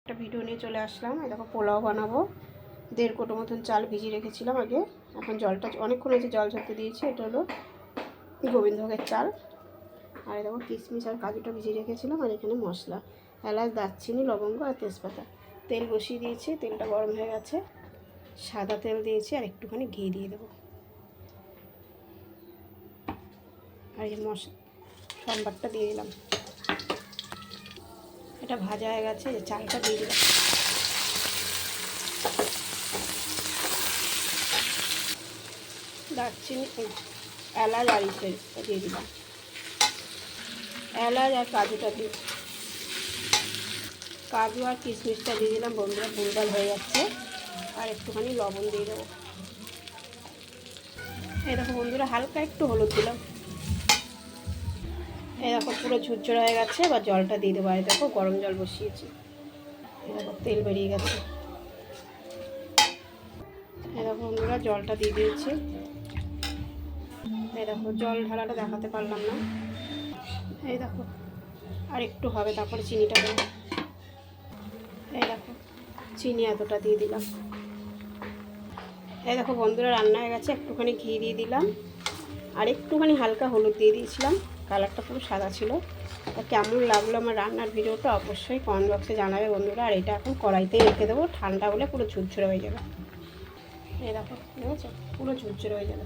একটা ভিডিও নিয়ে চলে আসলাম। এই দেখো পোলাও বানাবো। 1.5 কোটো মতন চাল ভিজিয়ে রেখেছিলাম আগে। এখন জলটা অনেকক্ষণ হয়েছে, জল ঝরতে দিয়েছি। এটা হলো গোবিন্দভোগের চাল। আর দেখো কিশমিশ আর কাজুটা ভিজিয়ে রেখেছিলাম। আর এখানে মশলা, এলাচ, দারচিনি, লবঙ্গ আর তেজপাতা। তেল বসিয়ে দিয়েছি, তেলটা গরম হয়ে গেছে। সাদা তেল দিয়েছি আর একটুখানি ঘি দিয়ে দেবো। আর এই সম্বারটা দিয়ে দিলাম। এটা ভাজা হয়ে গেছে, চালটা দিয়ে দিলাম। দারচিনি, এলাচ আর ইসেটা দিয়ে দিলাম। এলাচ আর কাজুটা দিয়ে, কাজু আর কিশমিশটা দিয়ে দিলাম। বন্ধুরা ভুলভাল হয়ে যাচ্ছে। আর একটুখানি লবণ দিয়ে দেবো। এই দেখো বন্ধুরা, হালকা একটু হলুদ দিলাম। এই দেখো পুরো ঝুরঝুরে হয়ে গেছে। এবার জলটা দিয়ে দেবো। এই দেখো গরম জল বসিয়েছি। এই দেখো তেল বেরিয়ে গেছে। এই দেখো বন্ধুরা, জলটা দিয়ে দিয়েছি। এই দেখো জল ঢালাটা দেখাতে পারলাম না। এই দেখো আর একটু হবে, তারপরে চিনিটা দেবো। এই দেখো চিনি এতটা দিয়ে দিলাম। এই দেখো বন্ধুরা, রান্না হয়ে গেছে। একটুখানি ঘি দিয়ে দিলাম আর একটুখানি হালকা হলুদ দিয়ে দিয়েছিলাম। কালারটা পুরো সাদা ছিল। কেমন লাগলো আমার রান্নার ভিডিওটা অবশ্যই কমেন্ট বক্সে জানাবে বন্ধুরা। আর এটা এখন কড়াইতেই রেখে দেবো, ঠান্ডা হলে পুরো ঝুরঝুরে হয়ে যাবে। এই দেখো, ঠিক আছে, পুরো ঝুরঝুরে হয়ে যাবে।